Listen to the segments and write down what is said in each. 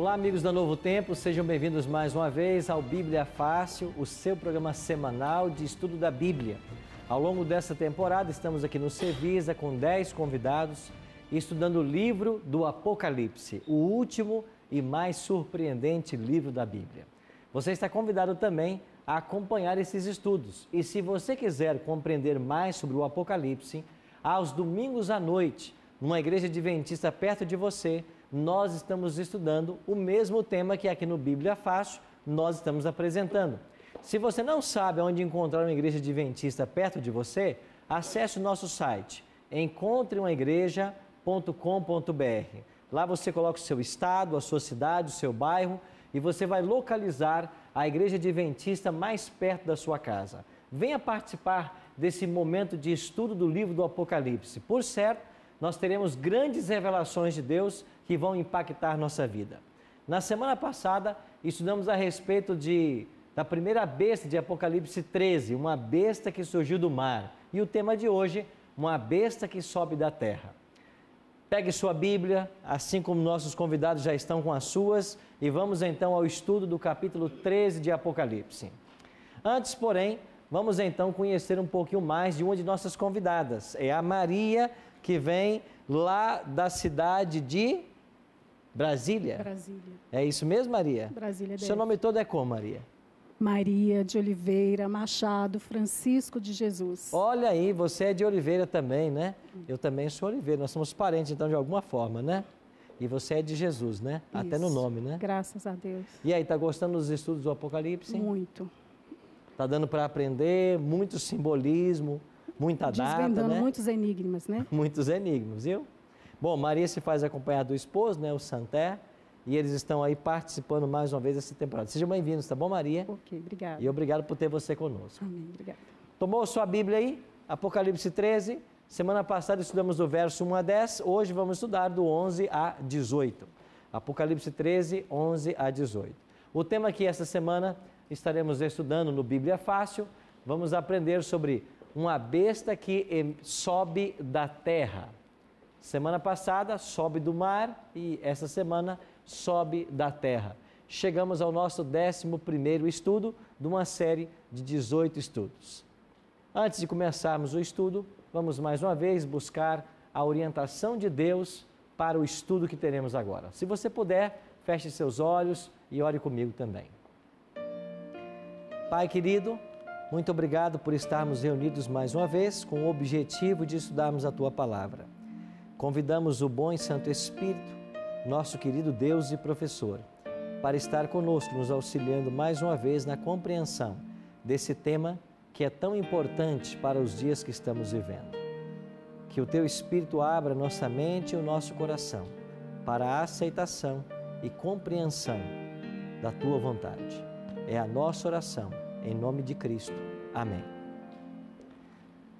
Olá, amigos da Novo Tempo, sejam bem-vindos mais uma vez ao Bíblia Fácil, o seu programa semanal de estudo da Bíblia. Ao longo dessa temporada, estamos aqui no Cevisa com 10 convidados, estudando o livro do Apocalipse, o último e mais surpreendente livro da Bíblia. Você está convidado também a acompanhar esses estudos. E se você quiser compreender mais sobre o Apocalipse, aos domingos à noite, numa igreja adventista perto de você, nós estamos estudando o mesmo tema que aqui no Bíblia Fácil nós estamos apresentando. Se você não sabe onde encontrar uma igreja adventista perto de você, acesse o nosso site encontreumaigreja.com.br. Lá você coloca o seu estado, a sua cidade, o seu bairro e você vai localizar a igreja adventista mais perto da sua casa. Venha participar desse momento de estudo do livro do Apocalipse. Por certo, nós teremos grandes revelações de Deus que vão impactar nossa vida. Na semana passada, estudamos a respeito da primeira besta de Apocalipse 13, uma besta que surgiu do mar. E o tema de hoje, uma besta que sobe da terra. Pegue sua Bíblia, assim como nossos convidados já estão com as suas, e vamos então ao estudo do capítulo 13 de Apocalipse. Antes, porém, vamos então conhecer um pouquinho mais de uma de nossas convidadas. É a Maria, que vem lá da cidade de Brasília. Brasília. É isso mesmo, Maria? Brasília. Seu nome todo é como, Maria? Maria de Oliveira Machado Francisco de Jesus. Olha aí, você é de Oliveira também, né? Eu também sou Oliveira, nós somos parentes então de alguma forma, né? E você é de Jesus, né? Isso. Até no nome, né? Graças a Deus. E aí, tá gostando dos estudos do Apocalipse? Muito. Tá dando para aprender, muito simbolismo, muita data, Desvendando né? muitos enigmas, né? Muitos enigmas, viu? Bom, Maria se faz acompanhar do esposo, né? O Santé. E eles estão aí participando mais uma vez dessa temporada. Sejam bem-vindos, tá bom, Maria? Ok, obrigada. E obrigado por ter você conosco. Amém, obrigada. Tomou sua Bíblia aí? Apocalipse 13. Semana passada estudamos do verso 1 a 10. Hoje vamos estudar do 11 a 18. Apocalipse 13, 11 a 18. O tema que esta semana estaremos estudando no Bíblia Fácil, vamos aprender sobre uma besta que sobe da terra. Semana passada, sobe do mar e essa semana sobe da terra. Chegamos ao nosso 11º estudo de uma série de 18 estudos. Antes de começarmos o estudo, vamos mais uma vez buscar a orientação de Deus para o estudo que teremos agora. Se você puder, feche seus olhos e ore comigo também. Pai querido, muito obrigado por estarmos reunidos mais uma vez com o objetivo de estudarmos a Tua Palavra. Convidamos o bom e Santo Espírito, nosso querido Deus e professor, para estar conosco, nos auxiliando mais uma vez na compreensão desse tema que é tão importante para os dias que estamos vivendo. Que o Teu Espírito abra nossa mente e o nosso coração para a aceitação e compreensão da Tua vontade. É a nossa oração, em nome de Cristo. Amém.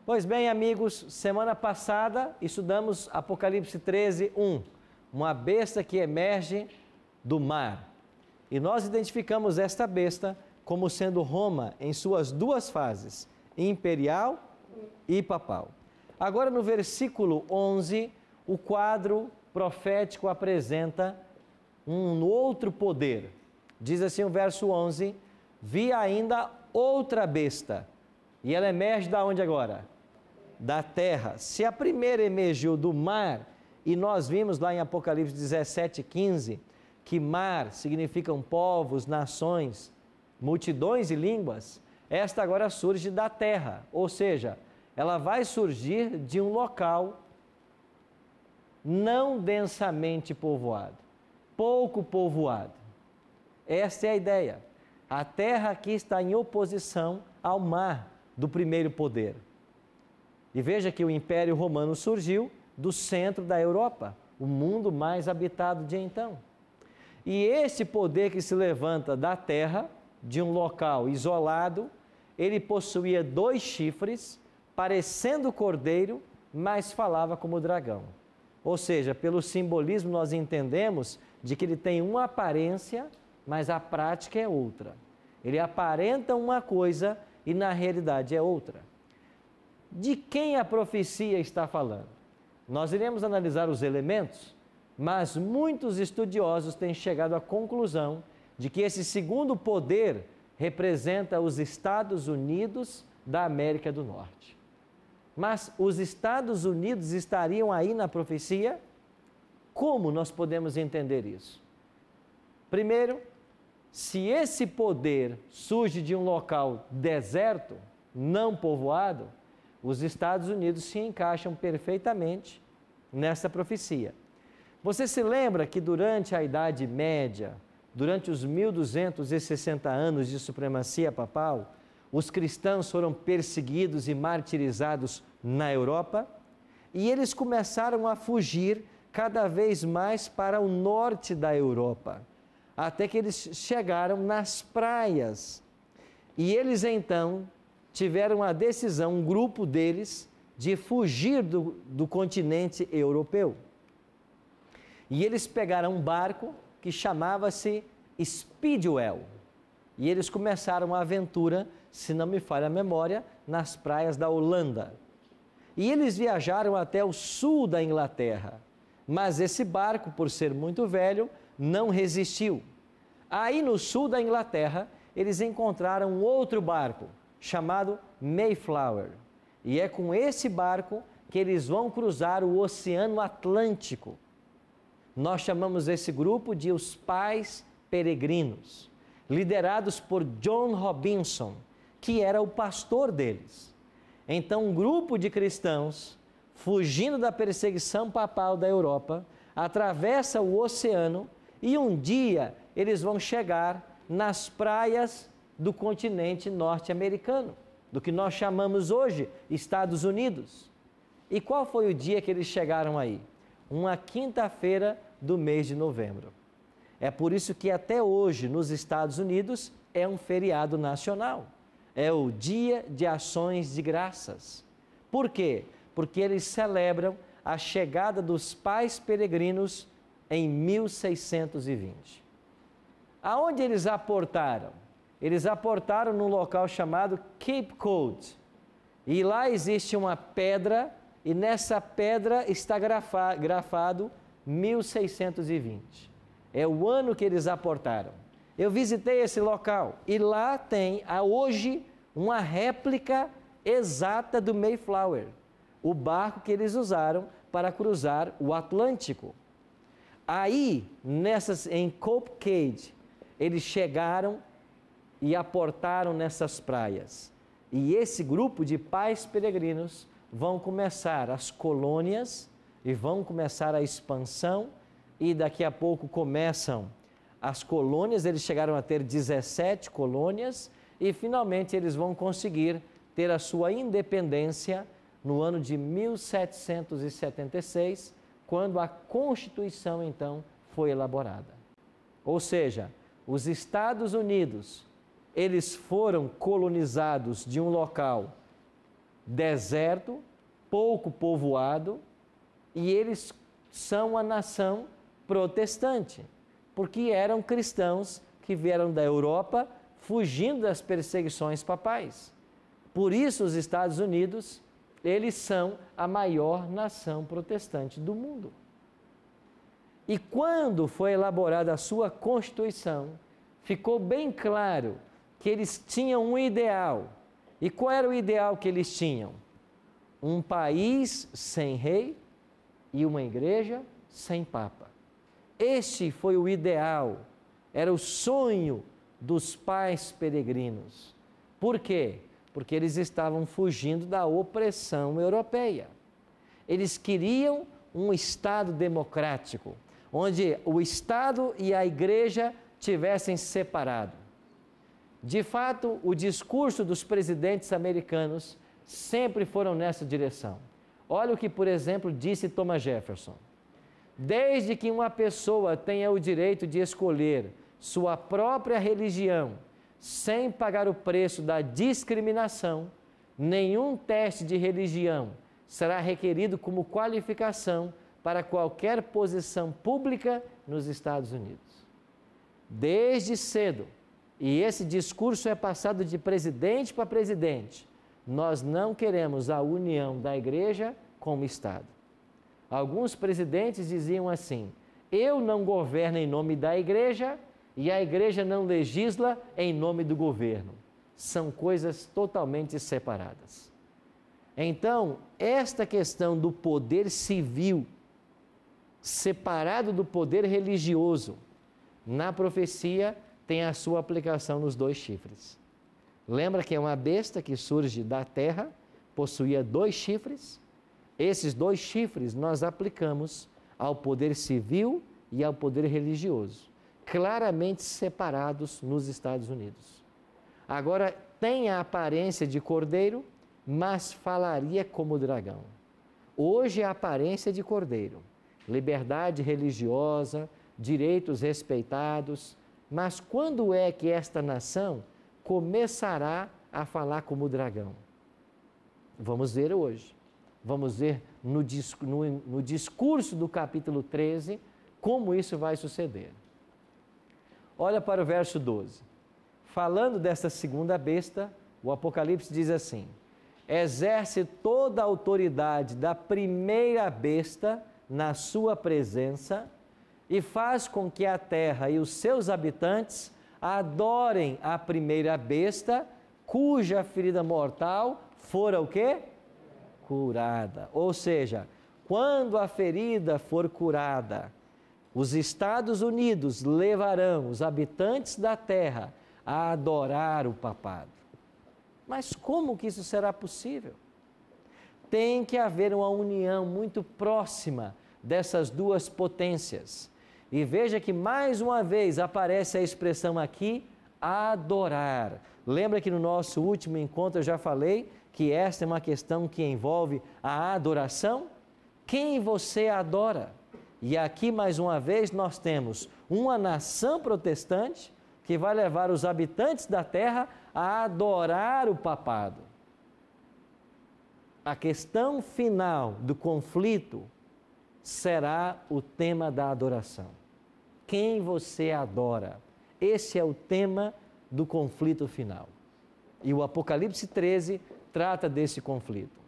Pois bem, amigos, semana passada estudamos Apocalipse 13, 1, uma besta que emerge do mar. E nós identificamos esta besta como sendo Roma em suas duas fases, imperial e papal. Agora no versículo 11, o quadro profético apresenta um outro poder. Diz assim o verso 11, vi ainda outra besta. E ela emerge da onde agora? Da terra. Se a primeira emergiu do mar, e nós vimos lá em Apocalipse 17, 15, que mar significam povos, nações, multidões e línguas, esta agora surge da terra, ou seja, ela vai surgir de um local não densamente povoado, pouco povoado. Esta é a ideia. A terra aqui está em oposição ao mar do primeiro poder. E veja que o Império Romano surgiu do centro da Europa, o mundo mais habitado de então. E esse poder que se levanta da terra, de um local isolado, ele possuía 2 chifres, parecendo cordeiro, mas falava como dragão. Ou seja, pelo simbolismo nós entendemos de que ele tem uma aparência, mas a prática é outra. Ele aparenta uma coisa e na realidade é outra. De quem a profecia está falando? Nós iremos analisar os elementos, mas muitos estudiosos têm chegado à conclusão de que esse segundo poder representa os Estados Unidos da América do Norte. Mas os Estados Unidos estariam aí na profecia? Como nós podemos entender isso? Primeiro, se esse poder surge de um local deserto, não povoado, os Estados Unidos se encaixam perfeitamente nessa profecia. Você se lembra que durante a Idade Média, durante os 1260 anos de supremacia papal, os cristãos foram perseguidos e martirizados na Europa? E eles começaram a fugir cada vez mais para o norte da Europa, até que eles chegaram nas praias. E eles então tiveram a decisão, um grupo deles, de fugir do continente europeu. E eles pegaram um barco que chamava-se Speedwell. E eles começaram a aventura, se não me falha a memória, nas praias da Holanda. E eles viajaram até o sul da Inglaterra. Mas esse barco, por ser muito velho, não resistiu. Aí no sul da Inglaterra, eles encontraram um outro barco, chamado Mayflower. E é com esse barco que eles vão cruzar o Oceano Atlântico. Nós chamamos esse grupo de os Pais Peregrinos, liderados por John Robinson, que era o pastor deles. Então, um grupo de cristãos, fugindo da perseguição papal da Europa, atravessa o oceano e um dia eles vão chegar nas praias do continente norte-americano, do que nós chamamos hoje Estados Unidos. E qual foi o dia que eles chegaram aí? Uma quinta-feira do mês de novembro. É por isso que até hoje nos Estados Unidos é um feriado nacional. É o Dia de Ações de Graças. Por quê? Porque eles celebram a chegada dos Pais Peregrinos em 1620. Aonde eles aportaram? Eles aportaram num local chamado Cape Cod. E lá existe uma pedra, e nessa pedra está grafado 1620. É o ano que eles aportaram. Eu visitei esse local e lá tem, hoje, uma réplica exata do Mayflower, o barco que eles usaram para cruzar o Atlântico. Aí, em Cape Cod, eles chegaram e aportaram nessas praias. E esse grupo de pais peregrinos vão começar as colônias e vão começar a expansão, e daqui a pouco começam as colônias. Eles chegaram a ter 17 colônias e finalmente eles vão conseguir ter a sua independência no ano de 1776, quando a Constituição então foi elaborada. Ou seja, os Estados Unidos, eles foram colonizados de um local deserto, pouco povoado, e eles são a nação protestante, porque eram cristãos que vieram da Europa fugindo das perseguições papais. Por isso os Estados Unidos, eles são a maior nação protestante do mundo. E quando foi elaborada a sua Constituição, ficou bem claro que eles tinham um ideal. E qual era o ideal que eles tinham? Um país sem rei e uma igreja sem papa. Este foi o ideal, era o sonho dos pais peregrinos. Por quê? Porque eles estavam fugindo da opressão europeia. Eles queriam um Estado democrático, onde o Estado e a igreja tivessem separado. De fato, o discurso dos presidentes americanos sempre foram nessa direção. Olha o que, por exemplo, disse Thomas Jefferson. Desde que uma pessoa tenha o direito de escolher sua própria religião, sem pagar o preço da discriminação, nenhum teste de religião será requerido como qualificação para qualquer posição pública nos Estados Unidos. Desde cedo, e esse discurso é passado de presidente para presidente, nós não queremos a união da igreja com o Estado. Alguns presidentes diziam assim: Eu não governo em nome da igreja e a igreja não legisla em nome do governo. São coisas totalmente separadas. Então, esta questão do poder civil separado do poder religioso, na profecia tem a sua aplicação nos 2 chifres. Lembra que é uma besta que surge da terra, possuía 2 chifres? Esses 2 chifres nós aplicamos ao poder civil e ao poder religioso, claramente separados nos Estados Unidos. Agora, tem a aparência de cordeiro, mas falaria como dragão. Hoje é a aparência de cordeiro, liberdade religiosa, direitos respeitados, mas quando é que esta nação começará a falar como dragão? Vamos ver hoje. Vamos ver no discurso do capítulo 13 como isso vai suceder. Olha para o verso 12. Falando desta segunda besta, o Apocalipse diz assim: exerce toda a autoridade da primeira besta na sua presença e faz com que a terra e os seus habitantes adorem a primeira besta, cuja ferida mortal fora o quê? Curada. Ou seja, quando a ferida for curada, os Estados Unidos levarão os habitantes da terra a adorar o papado. Mas como que isso será possível? Tem que haver uma união muito próxima dessas 2 potências. E veja que mais uma vez aparece a expressão aqui, adorar. Lembra que no nosso último encontro eu já falei que esta é uma questão que envolve a adoração? Quem você adora? E aqui mais uma vez nós temos uma nação protestante que vai levar os habitantes da terra a adorar o papado. A questão final do conflito será o tema da adoração. Quem você adora? Esse é o tema do conflito final. E o Apocalipse 13 trata desse conflito.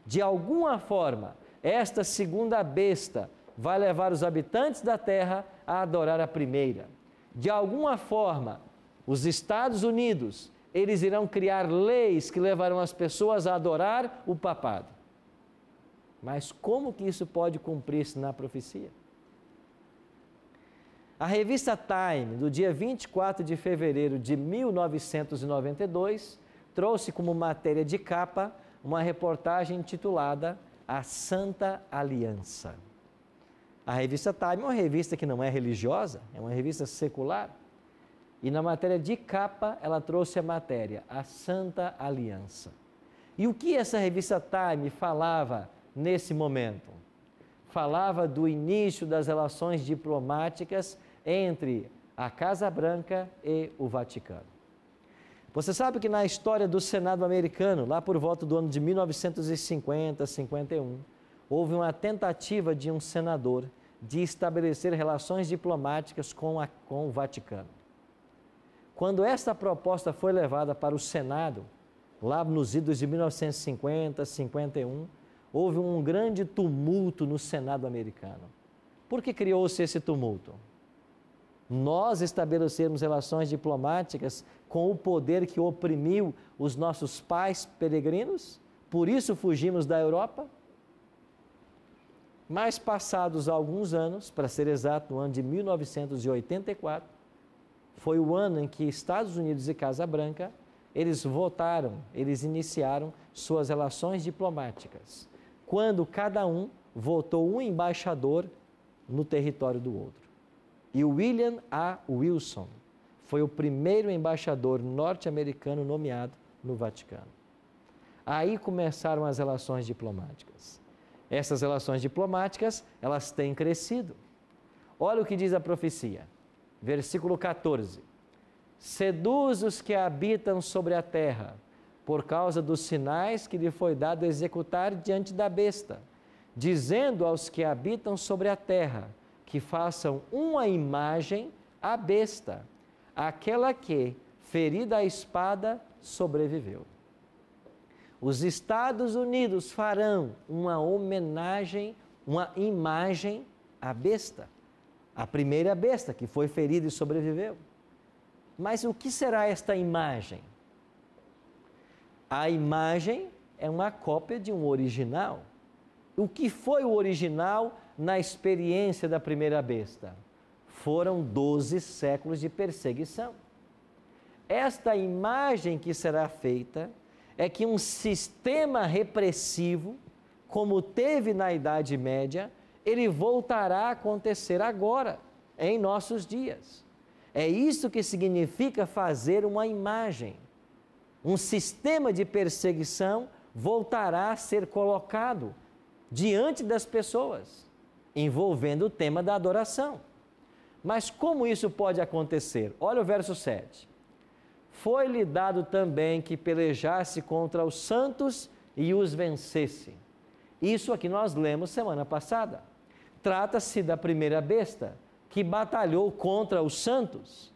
De alguma forma, esta segunda besta vai levar os habitantes da terra a adorar a primeira. De alguma forma, os Estados Unidos, eles irão criar leis que levarão as pessoas a adorar o papado. Mas como que isso pode cumprir-se na profecia? A revista Time, do dia 24 de fevereiro de 1992, trouxe como matéria de capa uma reportagem intitulada A Santa Aliança. A revista Time é uma revista que não é religiosa, é uma revista secular. E na matéria de capa, ela trouxe a matéria, A Santa Aliança. E o que essa revista Time falava nesse momento? Falava do início das relações diplomáticas entre a Casa Branca e o Vaticano. Você sabe que na história do Senado americano, lá por volta do ano de 1950, 51, houve uma tentativa de um senador de estabelecer relações diplomáticas com o Vaticano. Quando esta proposta foi levada para o Senado, lá nos idos de 1950, 51, houve um grande tumulto no Senado americano. Por que criou-se esse tumulto? Nós estabelecemos relações diplomáticas com o poder que oprimiu os nossos pais peregrinos? Por isso fugimos da Europa? Mas passados alguns anos, para ser exato, no ano de 1984, foi o ano em que Estados Unidos e Casa Branca, eles iniciaram suas relações diplomáticas, quando cada um votou um embaixador no território do outro. E William A. Wilson foi o primeiro embaixador norte-americano nomeado no Vaticano. Aí começaram as relações diplomáticas. Essas relações diplomáticas, elas têm crescido. Olha o que diz a profecia, versículo 14. Seduz os que habitam sobre a terra, por causa dos sinais que lhe foi dado executar diante da besta, dizendo aos que habitam sobre a terra, que façam uma imagem à besta, aquela que, ferida a espada, sobreviveu. Os Estados Unidos farão uma homenagem, uma imagem à besta. a primeira besta que foi ferida e sobreviveu. Mas o que será esta imagem? A imagem é uma cópia de um original. O que foi o original na experiência da primeira besta? Foram 12 séculos de perseguição. Esta imagem que será feita é que um sistema repressivo, como teve na Idade Média, ele voltará a acontecer agora, em nossos dias. É isso que significa fazer uma imagem. Um sistema de perseguição voltará a ser colocado diante das pessoas, envolvendo o tema da adoração. Mas como isso pode acontecer? Olha o verso 7. Foi-lhe dado também que pelejasse contra os santos e os vencesse. Isso aqui nós lemos semana passada. Trata-se da primeira besta, que batalhou contra os santos.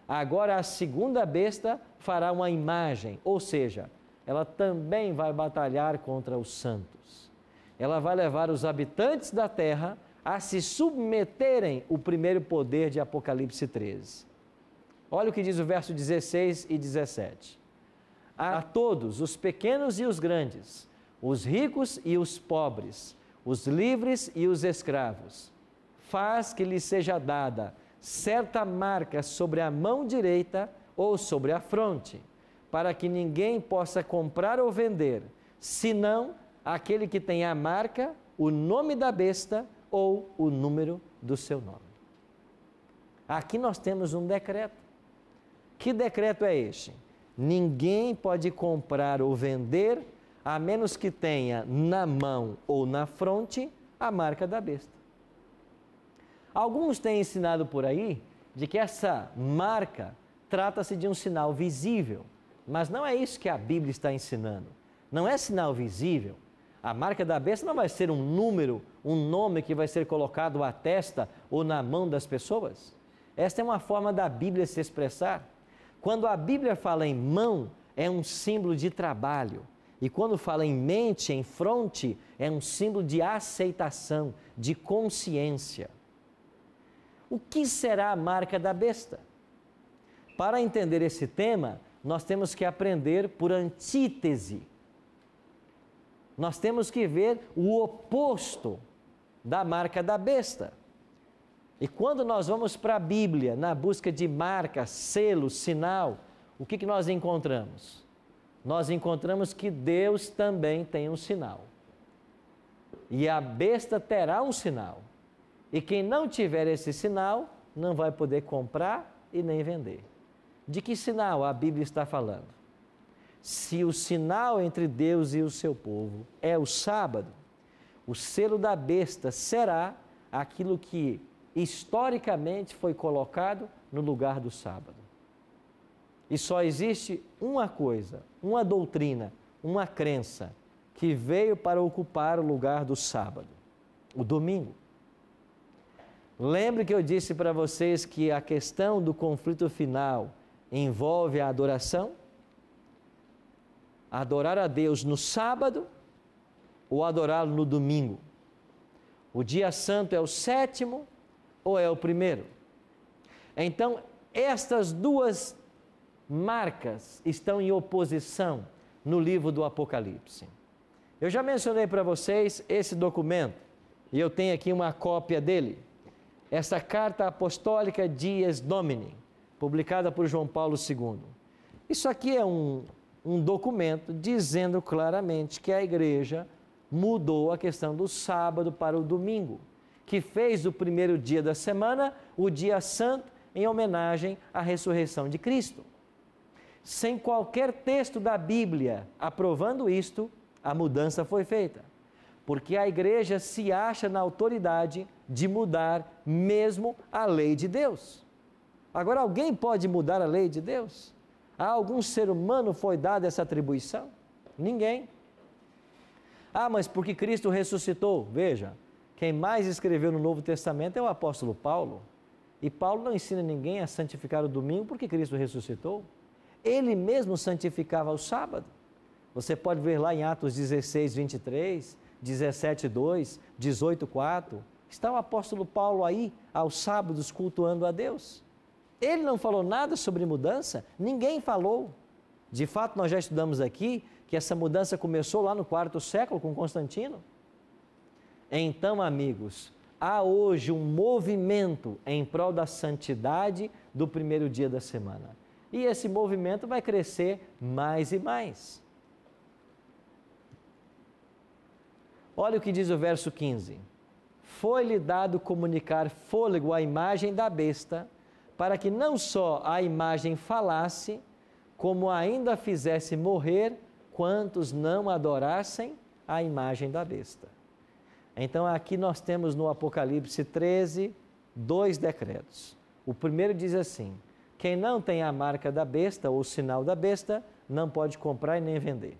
Agora a segunda besta fará uma imagem, ou seja, ela também vai batalhar contra os santos. Ela vai levar os habitantes da terra a se submeterem ao primeiro poder de Apocalipse 13. Olha o que diz o verso 16 e 17. A todos, os pequenos e os grandes, os ricos e os pobres, os livres e os escravos, faz que lhes seja dada certa marca sobre a mão direita ou sobre a fronte, para que ninguém possa comprar ou vender, senão aquele que tem a marca, o nome da besta ou o número do seu nome. Aqui nós temos um decreto. Que decreto é este? Ninguém pode comprar ou vender, a menos que tenha na mão ou na fronte a marca da besta. Alguns têm ensinado por aí de que essa marca trata-se de um sinal visível, mas não é isso que a Bíblia está ensinando. Não é sinal visível. A marca da besta não vai ser um número, um nome que vai ser colocado à testa ou na mão das pessoas. Esta é uma forma da Bíblia se expressar. Quando a Bíblia fala em mão, é um símbolo de trabalho. E quando fala em mente, em fronte, é um símbolo de aceitação, de consciência. O que será a marca da besta? Para entender esse tema, nós temos que aprender por antítese. Nós temos que ver o oposto da marca da besta. E quando nós vamos para a Bíblia, na busca de marca, selo, sinal, o que nós encontramos? Nós encontramos que Deus também tem um sinal. E a besta terá um sinal. E quem não tiver esse sinal, não vai poder comprar e nem vender. De que sinal a Bíblia está falando? Se o sinal entre Deus e o seu povo é o sábado, o selo da besta será aquilo que historicamente foi colocado no lugar do sábado. E só existe uma coisa, uma doutrina, uma crença que veio para ocupar o lugar do sábado, o domingo. Lembre que eu disse para vocês que a questão do conflito final envolve a adoração? Adorar a Deus no sábado ou adorá-lo no domingo? O dia santo é o sétimo ou é o primeiro? Então, estas duas marcas estão em oposição no livro do Apocalipse. Eu já mencionei para vocês esse documento, e eu tenho aqui uma cópia dele. Essa carta apostólica Dies Domini, publicada por João Paulo II. Isso aqui é um documento dizendo claramente que a igreja mudou a questão do sábado para o domingo, que fez do primeiro dia da semana o dia santo em homenagem à ressurreição de Cristo. Sem qualquer texto da Bíblia aprovando isto, a mudança foi feita. Porque a igreja se acha na autoridade de mudar mesmo a lei de Deus. Agora, alguém pode mudar a lei de Deus? A algum ser humano foi dada essa atribuição? Ninguém. Ah, mas porque Cristo ressuscitou? Veja, quem mais escreveu no Novo Testamento é o apóstolo Paulo. E Paulo não ensina ninguém a santificar o domingo porque Cristo ressuscitou. Ele mesmo santificava o sábado. Você pode ver lá em Atos 16, 23, 17, 2, 18, 4. Está o apóstolo Paulo aí, aos sábados, cultuando a Deus. Ele não falou nada sobre mudança, ninguém falou. De fato, nós já estudamos aqui que essa mudança começou lá no quarto século com Constantino. Então, amigos, há hoje um movimento em prol da santidade do primeiro dia da semana. E esse movimento vai crescer mais e mais. Olha o que diz o verso 15. Foi-lhe dado comunicar fôlego à imagem da besta, para que não só a imagem falasse, como ainda fizesse morrer quantos não adorassem a imagem da besta. Então aqui nós temos no Apocalipse 13, 2 decretos. O primeiro diz assim: quem não tem a marca da besta ou o sinal da besta, não pode comprar e nem vender.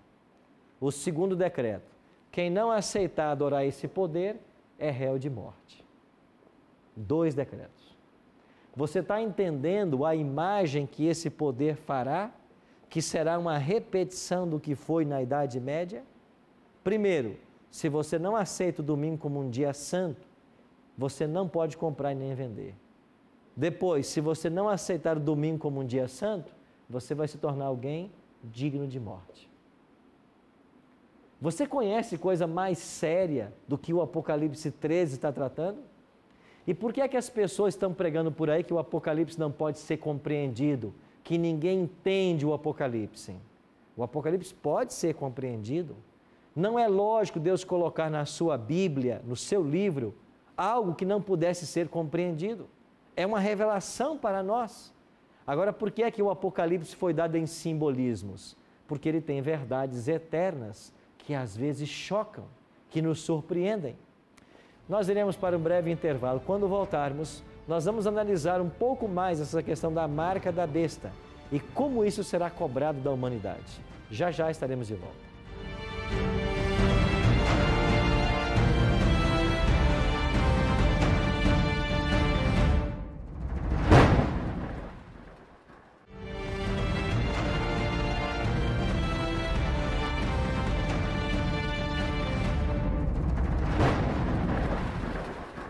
O segundo decreto: quem não aceitar adorar esse poder, é réu de morte. 2 decretos. Você está entendendo a imagem que esse poder fará, que será uma repetição do que foi na Idade Média? Primeiro, se você não aceita o domingo como um dia santo, você não pode comprar e nem vender. Depois, se você não aceitar o domingo como um dia santo, você vai se tornar alguém digno de morte. Você conhece coisa mais séria do que o Apocalipse 13 está tratando? E por que é que as pessoas estão pregando por aí que o Apocalipse não pode ser compreendido, que ninguém entende o Apocalipse? O Apocalipse pode ser compreendido. Não é lógico Deus colocar na sua Bíblia, no seu livro, algo que não pudesse ser compreendido. É uma revelação para nós. Agora, por que é que o Apocalipse foi dado em simbolismos? Porque ele tem verdades eternas que às vezes chocam, que nos surpreendem. Nós iremos para um breve intervalo. Quando voltarmos, nós vamos analisar um pouco mais essa questão da marca da besta e como isso será cobrado da humanidade. Já já estaremos de volta.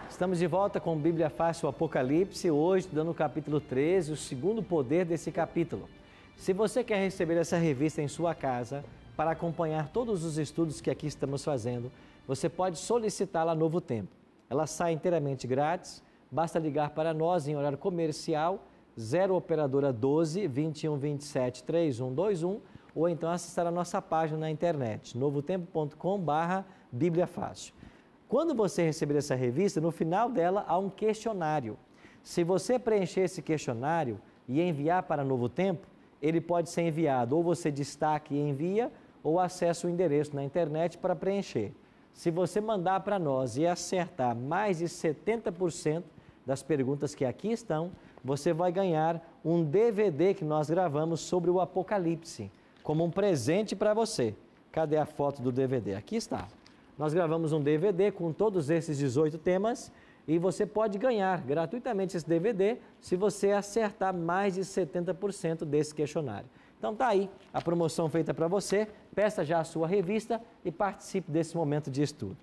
Estamos de volta com Bíblia Fácil, o Apocalipse, hoje dando o capítulo 13, o segundo poder desse capítulo. Se você quer receber essa revista em sua casa, para acompanhar todos os estudos que aqui estamos fazendo, você pode solicitá-la a Novo Tempo. Ela sai inteiramente grátis, basta ligar para nós em horário comercial, 0 operadora 12 21 27 3121, ou então acessar a nossa página na internet, novotempo.com/Bíblia Fácil. Quando você receber essa revista, no final dela há um questionário. Se você preencher esse questionário e enviar para Novo Tempo, ele pode ser enviado, ou você destaca e envia, ou acessa o endereço na internet para preencher. Se você mandar para nós e acertar mais de 70% das perguntas que aqui estão, você vai ganhar um DVD que nós gravamos sobre o Apocalipse, como um presente para você. Cadê a foto do DVD? Aqui está. Nós gravamos um DVD com todos esses 18 temas e você pode ganhar gratuitamente esse DVD se você acertar mais de 70% desse questionário. Então tá aí a promoção feita para você, peça já a sua revista e participe desse momento de estudo.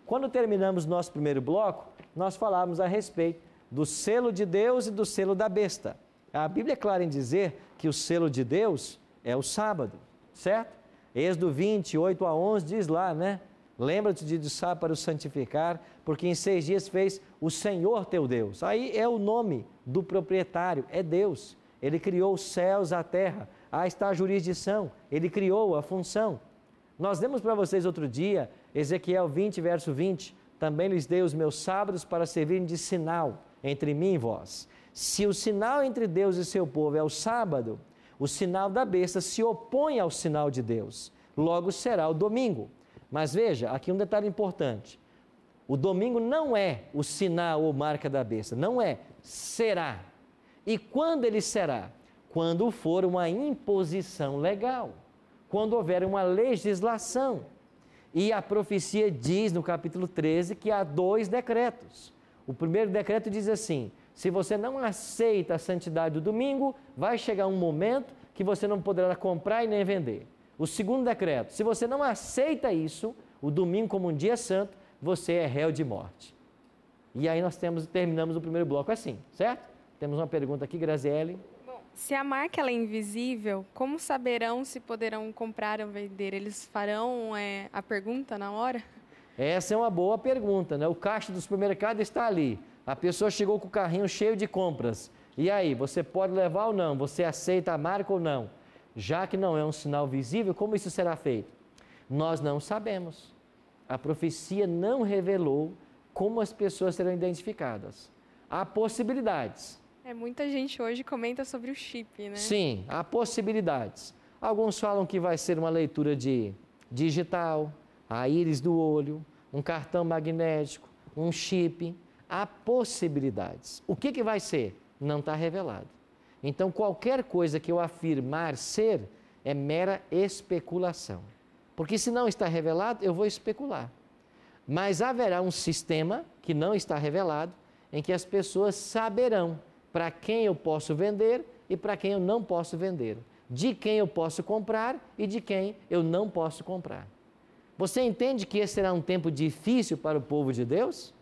Quando terminamos nosso primeiro bloco, nós falamos a respeito do selo de Deus e do selo da besta. A Bíblia é clara em dizer que o selo de Deus é o sábado, certo? Êxodo 28 a 11 diz lá, né? Lembra-te de sábado para o santificar, porque em 6 dias fez o Senhor teu Deus. Aí é o nome do proprietário, é Deus. Ele criou os céus, a terra. Aí está a jurisdição, ele criou a função. Nós demos para vocês outro dia, Ezequiel 20, verso 20, também lhes dei os meus sábados para servirem de sinal entre mim e vós. Se o sinal entre Deus e seu povo é o sábado, o sinal da besta se opõe ao sinal de Deus. Logo será o domingo. Mas veja, aqui um detalhe importante. O domingo não é o sinal ou marca da besta, não é, será. E quando ele será? Quando for uma imposição legal, quando houver uma legislação. E a profecia diz no capítulo 13 que há 2 decretos. O primeiro decreto diz assim: se você não aceita a santidade do domingo, vai chegar um momento que você não poderá comprar e nem vender. O segundo decreto: se você não aceita isso, o domingo como um dia santo, você é réu de morte. E aí nós terminamos o primeiro bloco assim, certo? Temos uma pergunta aqui, Graziele. Bom, se a marca ela é invisível, como saberão se poderão comprar ou vender? Eles farão a pergunta na hora? Essa é uma boa pergunta, né? O caixa do supermercado está ali. A pessoa chegou com o carrinho cheio de compras. E aí, você pode levar ou não? Você aceita a marca ou não? Já que não é um sinal visível, como isso será feito? Nós não sabemos. A profecia não revelou como as pessoas serão identificadas. Há possibilidades. Muita gente hoje comenta sobre o chip, né? Sim, há possibilidades. Alguns falam que vai ser uma leitura digital, a íris do olho, um cartão magnético, um chip. Há possibilidades. O que vai ser? Não está revelado. Então, qualquer coisa que eu afirmar ser é mera especulação. Porque se não está revelado, eu vou especular. Mas haverá um sistema que não está revelado, em que as pessoas saberão para quem eu posso vender e para quem eu não posso vender, de quem eu posso comprar e de quem eu não posso comprar. Você entende que esse será um tempo difícil para o povo de Deus?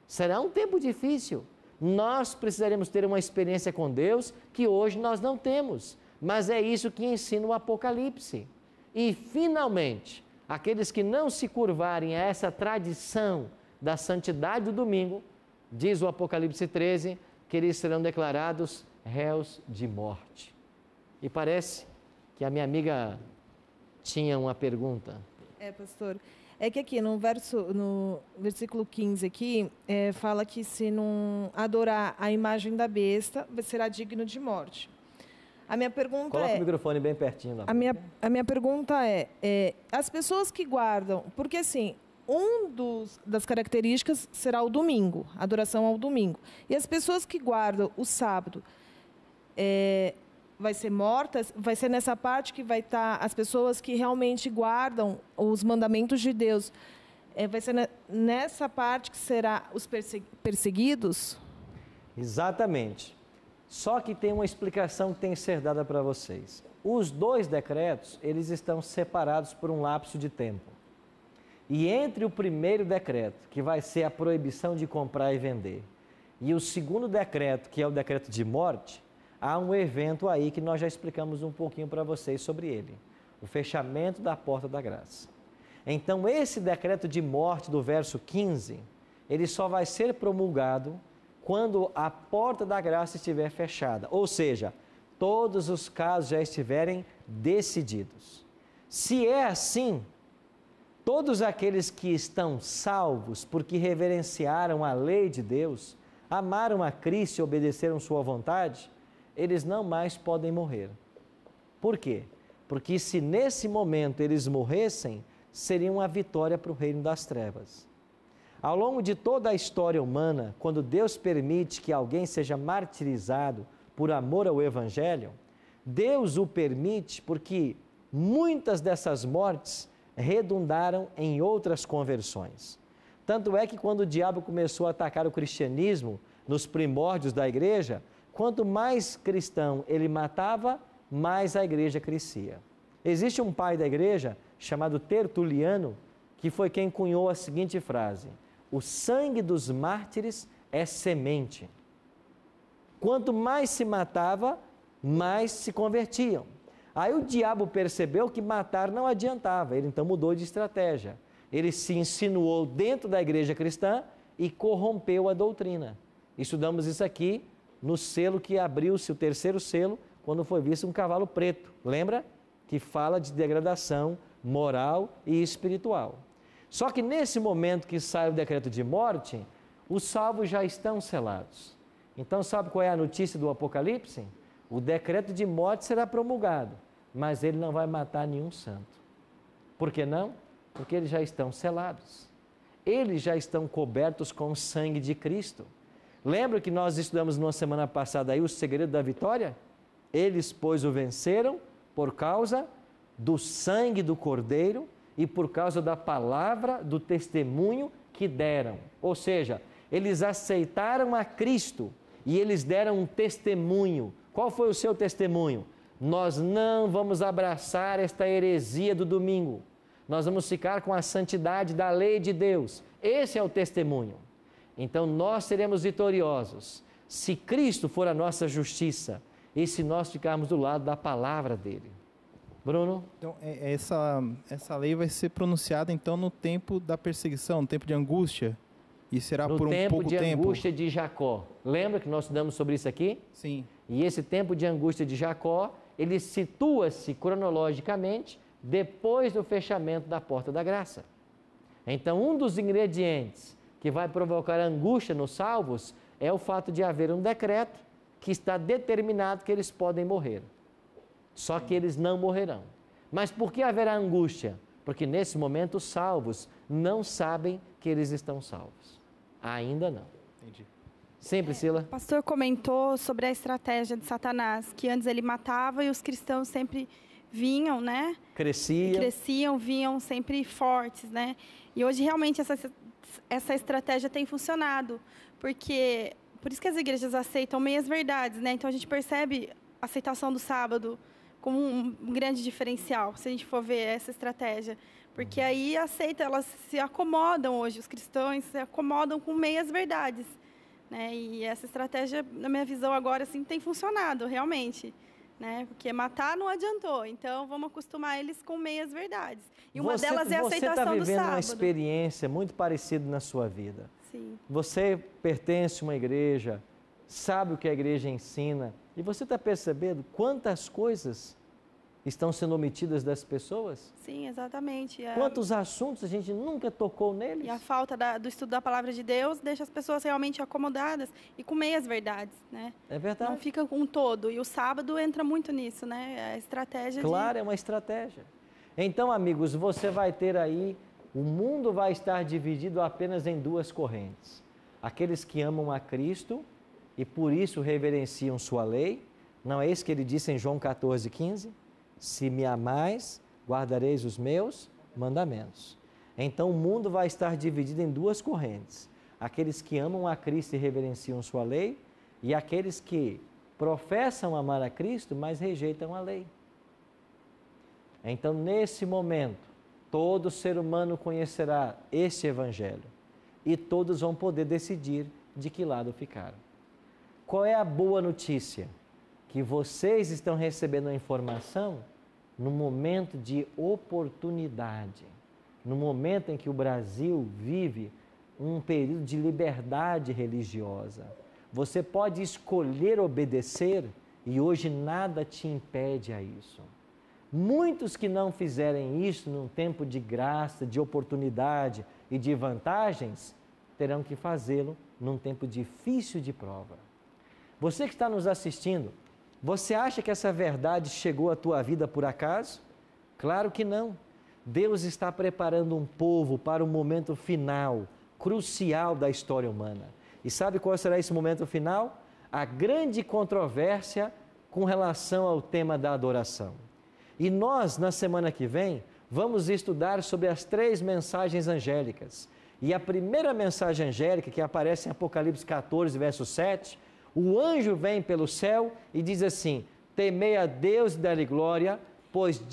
Será um tempo difícil. Nós precisaremos ter uma experiência com Deus que hoje nós não temos, mas é isso que ensina o Apocalipse. E, finalmente, aqueles que não se curvarem a essa tradição da santidade do domingo, diz o Apocalipse 13, que eles serão declarados réus de morte. E parece que a minha amiga tinha uma pergunta. Pastor, é que aqui no versículo 15 aqui, fala que se não adorar a imagem da besta, será digno de morte. A minha pergunta Coloca o microfone bem pertinho. A minha pergunta as pessoas que guardam, porque assim, das características será o domingo, a adoração ao domingo. E as pessoas que guardam o sábado, vai ser mortas, vai ser nessa parte que vai estar as pessoas que realmente guardam os mandamentos de Deus. Vai ser nessa parte que será os perseguidos? Exatamente. Só que tem uma explicação que tem que ser dada para vocês. Os dois decretos, eles estão separados por um lapso de tempo. E entre o primeiro decreto, que vai ser a proibição de comprar e vender, e o segundo decreto, que é o decreto de morte, há um evento aí que nós já explicamos um pouquinho para vocês sobre ele. O fechamento da porta da graça. Então, esse decreto de morte do verso 15, ele só vai ser promulgado quando a porta da graça estiver fechada. Ou seja, todos os casos já estiverem decididos. Se é assim, todos aqueles que estão salvos porque reverenciaram a lei de Deus, amaram a Cristo e obedeceram sua vontade, eles não mais podem morrer. Por quê? Porque se nesse momento eles morressem, seria uma vitória para o reino das trevas. Ao longo de toda a história humana, quando Deus permite que alguém seja martirizado por amor ao Evangelho, Deus o permite porque muitas dessas mortes redundaram em outras conversões. Tanto é que quando o diabo começou a atacar o cristianismo nos primórdios da igreja, quanto mais cristão ele matava, mais a igreja crescia. Existe um pai da igreja chamado Tertuliano, que foi quem cunhou a seguinte frase: o sangue dos mártires é semente. Quanto mais se matava, mais se convertiam. Aí o diabo percebeu que matar não adiantava, ele então mudou de estratégia. Ele se insinuou dentro da igreja cristã e corrompeu a doutrina. Estudamos isso aqui no selo que abriu-se, o terceiro selo, quando foi visto um cavalo preto. Lembra? Que fala de degradação moral e espiritual. Só que nesse momento que sai o decreto de morte, os salvos já estão selados. Então sabe qual é a notícia do Apocalipse? O decreto de morte será promulgado, mas ele não vai matar nenhum santo. Por que não? Porque eles já estão selados. Eles já estão cobertos com o sangue de Cristo. Lembra que nós estudamos na semana passada aí o segredo da vitória? Eles, pois, o venceram por causa do sangue do Cordeiro e por causa da palavra do testemunho que deram. Ou seja, eles aceitaram a Cristo e eles deram um testemunho. Qual foi o seu testemunho? Nós não vamos abraçar esta heresia do domingo. Nós vamos ficar com a santidade da lei de Deus. Esse é o testemunho. Então nós seremos vitoriosos se Cristo for a nossa justiça e se nós ficarmos do lado da palavra dele. Bruno? Então, essa lei vai ser pronunciada, então, no tempo da perseguição, no tempo de angústia? E será por um pouco tempo? No tempo de angústia de Jacó. Lembra que nós estudamos sobre isso aqui? Sim. E esse tempo de angústia de Jacó, ele situa-se cronologicamente depois do fechamento da porta da graça. Então, um dos ingredientes que vai provocar angústia nos salvos é o fato de haver um decreto que está determinado que eles podem morrer. Só que eles não morrerão. Mas por que haverá angústia? Porque nesse momento os salvos não sabem que eles estão salvos. Ainda não. Entendi. Sim, Priscila? O pastor comentou sobre a estratégia de Satanás, que antes ele matava e os cristãos sempre vinham, né? Cresciam, vinham sempre fortes, né? E hoje realmente essa estratégia tem funcionado, porque por isso que as igrejas aceitam meias verdades, né? Então a gente percebe a aceitação do sábado como um grande diferencial, se a gente for ver essa estratégia. Porque aí elas se acomodam hoje, os cristãos se acomodam com meias verdades, né? E essa estratégia, na minha visão agora, assim, tem funcionado realmente, né? Porque matar não adiantou, então vamos acostumar eles com meias verdades. E uma delas é a aceitação do sábado. Você está vivendo uma experiência muito parecida na sua vida. Sim. Você pertence a uma igreja, sabe o que a igreja ensina, e você está percebendo quantas coisas estão sendo omitidas das pessoas? Sim, exatamente. Quantos assuntos a gente nunca tocou neles? E a falta do estudo da palavra de Deus deixa as pessoas realmente acomodadas e com meias verdades, né? É verdade. Não fica com um todo. E o sábado entra muito nisso, né? A estratégia Claro, é uma estratégia. Então, amigos, você vai ter aí, o mundo vai estar dividido apenas em duas correntes. Aqueles que amam a Cristo e por isso reverenciam sua lei. Não é isso que ele disse em João 14,15? Se me amais, guardareis os meus mandamentos. Então o mundo vai estar dividido em duas correntes. Aqueles que amam a Cristo e reverenciam sua lei e aqueles que professam amar a Cristo, mas rejeitam a lei. Então nesse momento, todo ser humano conhecerá este evangelho e todos vão poder decidir de que lado ficar. Qual é a boa notícia? Que vocês estão recebendo a informação no momento de oportunidade, no momento em que o Brasil vive um período de liberdade religiosa. Você pode escolher obedecer e hoje nada te impede a isso. Muitos que não fizerem isso num tempo de graça, de oportunidade e de vantagens, terão que fazê-lo num tempo difícil de prova. Você que está nos assistindo, você acha que essa verdade chegou à tua vida por acaso? Claro que não. Deus está preparando um povo para o momento final, crucial da história humana. E sabe qual será esse momento final? A grande controvérsia com relação ao tema da adoração. E nós, na semana que vem, vamos estudar sobre as 3 mensagens angélicas. E a primeira mensagem angélica, que aparece em Apocalipse 14, verso 7, o anjo vem pelo céu e diz assim: temei a Deus e dá-lhe glória, pois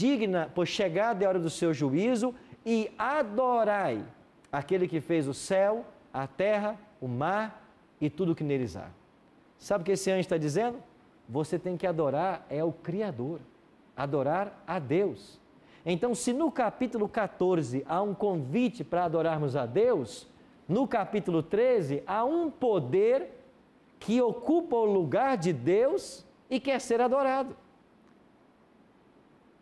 chegada é a hora do seu juízo, e adorai aquele que fez o céu, a terra, o mar e tudo o que neles há. Sabe o que esse anjo está dizendo? Você tem que adorar o Criador, adorar a Deus. Então, se no capítulo 14 há um convite para adorarmos a Deus, no capítulo 13 há um poder que ocupa o lugar de Deus e quer ser adorado.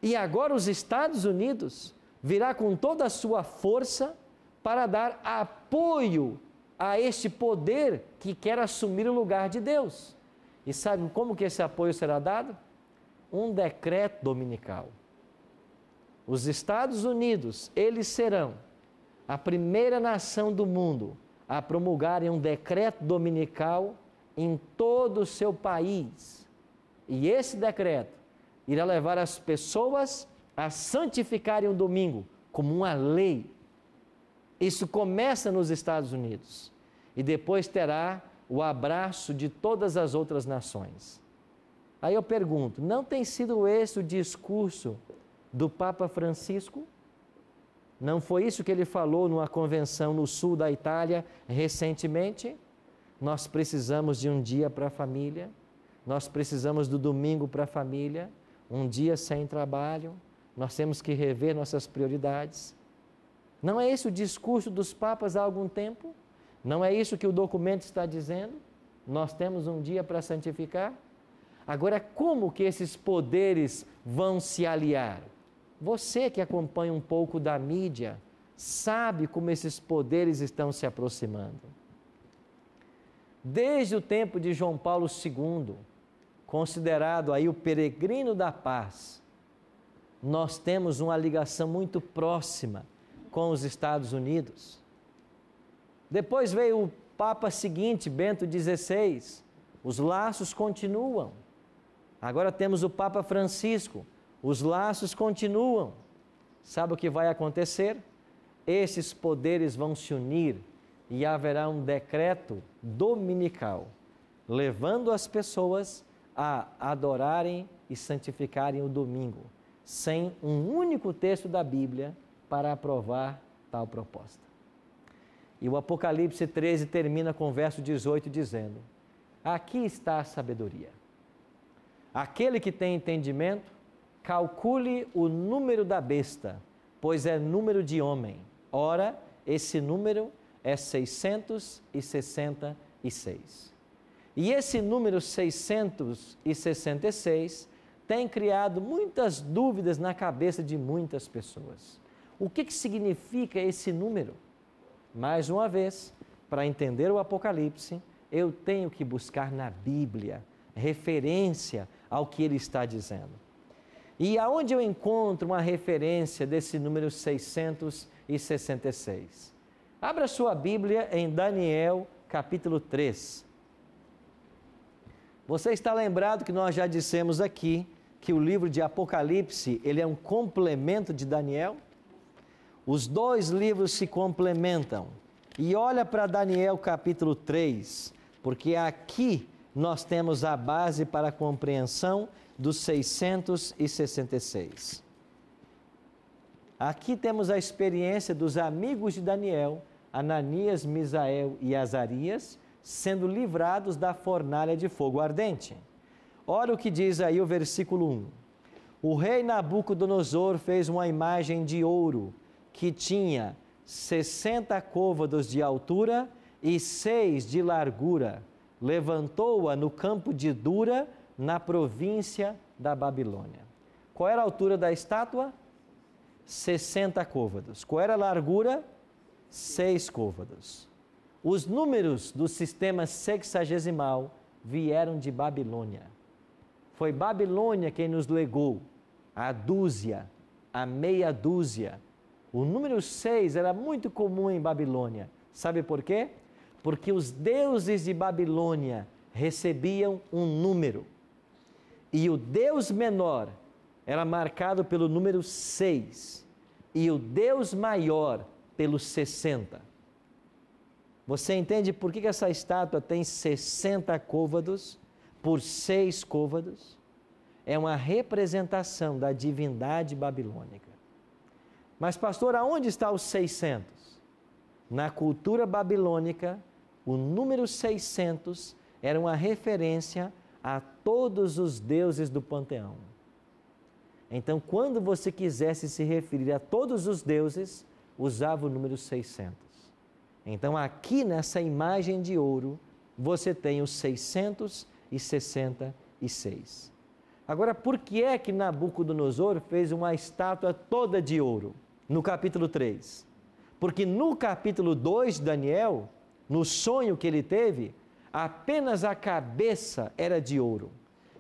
E agora os Estados Unidos virá com toda a sua força para dar apoio a este poder que quer assumir o lugar de Deus. E sabe como que esse apoio será dado? Um decreto dominical. Os Estados Unidos, eles serão a primeira nação do mundo a promulgarem um decreto dominical em todo o seu país. E esse decreto irá levar as pessoas a santificarem o domingo como uma lei. Isso começa nos Estados Unidos e depois terá o abraço de todas as outras nações. Aí eu pergunto, não tem sido esse o discurso do Papa Francisco? Não foi isso que ele falou numa convenção no sul da Itália recentemente? Nós precisamos de um dia para a família, nós precisamos do domingo para a família, um dia sem trabalho, nós temos que rever nossas prioridades. Não é esse o discurso dos papas há algum tempo? Não é isso que o documento está dizendo? Nós temos um dia para santificar? Agora, como que esses poderes vão se aliar? Você que acompanha um pouco da mídia, sabe como esses poderes estão se aproximando. Desde o tempo de João Paulo II, considerado aí o peregrino da paz, nós temos uma ligação muito próxima com os Estados Unidos. Depois veio o Papa seguinte, Bento XVI, os laços continuam. Agora temos o Papa Francisco, os laços continuam. Sabe o que vai acontecer? Esses poderes vão se unir e haverá um decreto dominical, levando as pessoas a adorarem e santificarem o domingo, sem um único texto da Bíblia para aprovar tal proposta. E o Apocalipse 13 termina com o verso 18 dizendo: aqui está a sabedoria. Aquele que tem entendimento, calcule o número da besta, pois é número de homem. Ora, esse número é 666. E esse número 666 tem criado muitas dúvidas na cabeça de muitas pessoas. O que significa esse número? Mais uma vez, para entender o Apocalipse, eu tenho que buscar na Bíblia referência ao que ele está dizendo. E aonde eu encontro uma referência desse número 666? Abra sua Bíblia em Daniel, capítulo 3. Você está lembrado que nós já dissemos aqui que o livro de Apocalipse, ele é um complemento de Daniel? Os dois livros se complementam. E olha para Daniel, capítulo 3, porque aqui nós temos a base para a compreensão dos 666. Aqui temos a experiência dos amigos de Daniel, Ananias, Misael e Azarias, sendo livrados da fornalha de fogo ardente. Olha o que diz aí o versículo 1. O rei Nabucodonosor fez uma imagem de ouro que tinha 60 côvados de altura e 6 de largura. Levantou-a no campo de Dura, na província da Babilônia. Qual era a altura da estátua? 60 côvados. Qual era a largura? 6 côvados. Os números do sistema sexagesimal vieram de Babilônia. Foi Babilônia quem nos legou a dúzia, a meia dúzia. O número 6 era muito comum em Babilônia. Sabe por quê? Porque os deuses de Babilônia recebiam um número. E o deus menor era marcado pelo número 6. E o deus maior pelos 60. Você entende por que essa estátua tem 60 côvados por 6 côvados? É uma representação da divindade babilônica. Mas, pastor, aonde está os 600? Na cultura babilônica, o número 600 era uma referência a todos os deuses do panteão. Então, quando você quisesse se referir a todos os deuses, usava o número 600. Então, aqui nessa imagem de ouro, você tem os 666. Agora, por que é que Nabucodonosor fez uma estátua toda de ouro? No capítulo 3. Porque no capítulo 2 de Daniel, no sonho que ele teve, apenas a cabeça era de ouro.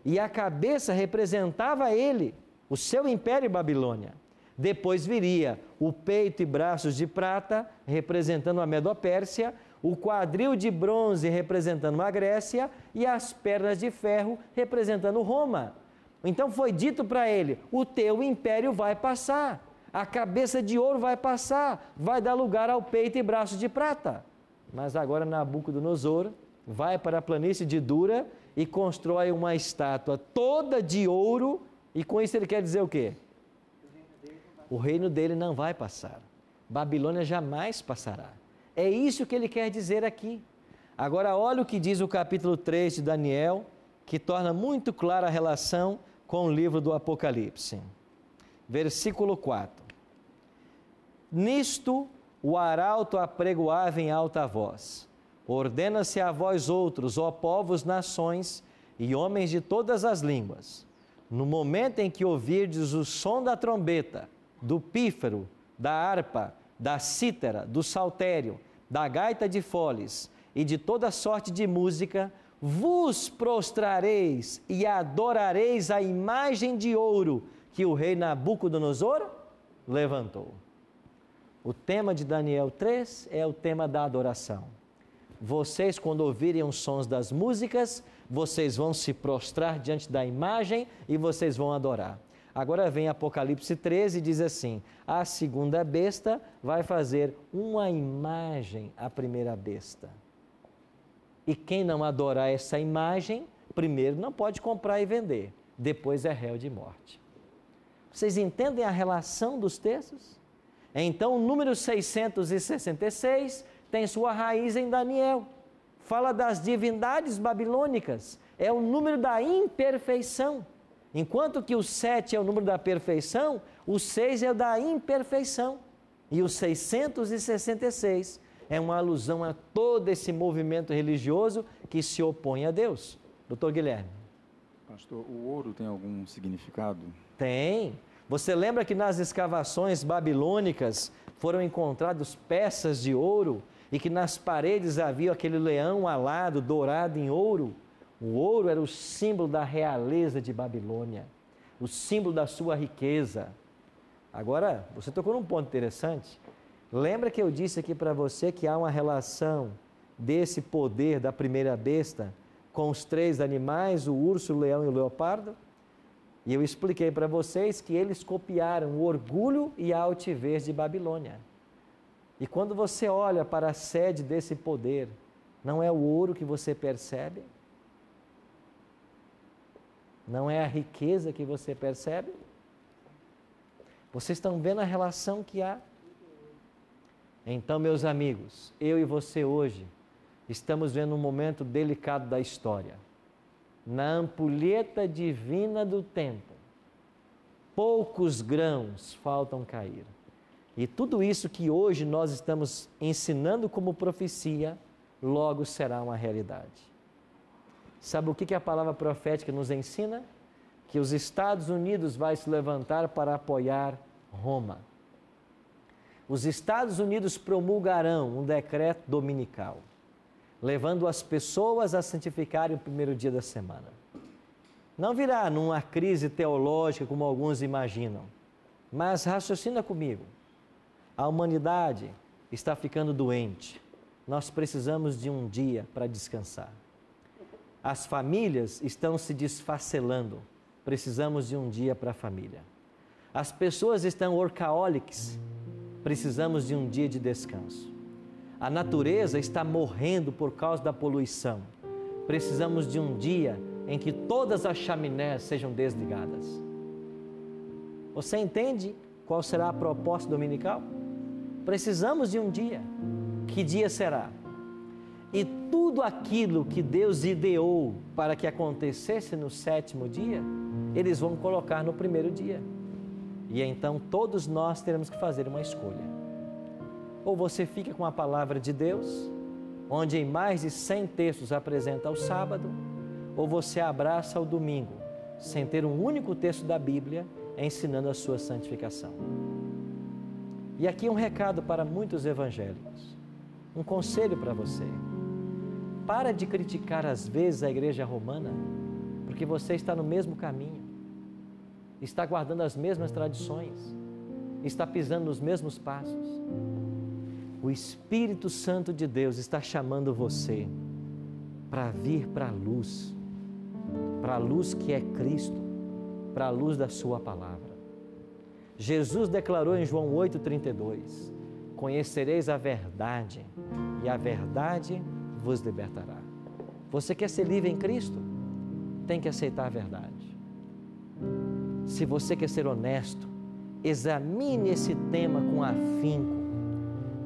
E a cabeça representava ele, o seu império Babilônia. Depois viria o peito e braços de prata, representando a Medo-Pérsia, o quadril de bronze, representando a Grécia, e as pernas de ferro, representando Roma. Então foi dito para ele: o teu império vai passar, a cabeça de ouro vai passar, vai dar lugar ao peito e braços de prata. Mas agora Nabucodonosor vai para a planície de Dura e constrói uma estátua toda de ouro, e com isso ele quer dizer o quê? O reino dele não vai passar. Babilônia jamais passará. É isso que ele quer dizer aqui. Agora, olha o que diz o capítulo 3 de Daniel, que torna muito clara a relação com o livro do Apocalipse. Versículo 4. Nisto o arauto apregoava em alta voz: ordena-se a vós outros, ó povos, nações e homens de todas as línguas, no momento em que ouvirdes o som da trombeta, do pífaro, da harpa, da cítara, do saltério, da gaita de foles e de toda sorte de música, vos prostrareis e adorareis a imagem de ouro que o rei Nabucodonosor levantou. O tema de Daniel 3 é o tema da adoração. Vocês, quando ouvirem os sons das músicas, vocês vão se prostrar diante da imagem e vocês vão adorar. Agora vem Apocalipse 13 e diz assim: a segunda besta vai fazer uma imagem à primeira besta. E quem não adorar essa imagem, primeiro não pode comprar e vender, depois é réu de morte. Vocês entendem a relação dos textos? Então, o número 666 tem sua raiz em Daniel. Fala das divindades babilônicas, é o número da imperfeição. Enquanto que o 7 é o número da perfeição, o 6 é o da imperfeição. E o 666 é uma alusão a todo esse movimento religioso que se opõe a Deus. Doutor Guilherme. Pastor, o ouro tem algum significado? Tem. Você lembra que nas escavações babilônicas foram encontradas peças de ouro e que nas paredes havia aquele leão alado, dourado em ouro? O ouro era o símbolo da realeza de Babilônia, o símbolo da sua riqueza. Agora, você tocou num ponto interessante. Lembra que eu disse aqui para você que há uma relação desse poder da primeira besta com os 3 animais, o urso, o leão e o leopardo? E eu expliquei para vocês que eles copiaram o orgulho e a altivez de Babilônia. E quando você olha para a sede desse poder, não é o ouro que você percebe? Não é a riqueza que você percebe? Vocês estão vendo a relação que há? Então, meus amigos, eu e você hoje estamos vendo um momento delicado da história. Na ampulheta divina do tempo, poucos grãos faltam cair. E tudo isso que hoje nós estamos ensinando como profecia, logo será uma realidade. Sabe o que a palavra profética nos ensina? Que os Estados Unidos vai se levantar para apoiar Roma. Os Estados Unidos promulgarão um decreto dominical, levando as pessoas a santificarem o primeiro dia da semana. Não virá numa crise teológica como alguns imaginam, mas raciocina comigo. A humanidade está ficando doente. Nós precisamos de um dia para descansar. As famílias estão se desfacelando. Precisamos de um dia para a família. As pessoas estão workaholics. Precisamos de um dia de descanso. A natureza está morrendo por causa da poluição. Precisamos de um dia em que todas as chaminés sejam desligadas. Você entende qual será a proposta dominical? Precisamos de um dia. Que dia será? E tudo aquilo que Deus ideou para que acontecesse no 7º dia, eles vão colocar no primeiro dia. E então todos nós teremos que fazer uma escolha. Ou você fica com a palavra de Deus, onde em mais de 100 textos apresenta o sábado, ou você abraça o domingo, sem ter um único texto da Bíblia ensinando a sua santificação. E aqui um recado para muitos evangélicos, um conselho para você. Para de criticar às vezes a igreja romana, porque você está no mesmo caminho, está guardando as mesmas tradições, está pisando nos mesmos passos. O Espírito Santo de Deus está chamando você para vir para a luz que é Cristo, para a luz da sua palavra. Jesus declarou em João 8,32, conhecereis a verdade e a verdade vos libertará. Você quer ser livre em Cristo? Tem que aceitar a verdade. Se você quer ser honesto, examine esse tema com afinco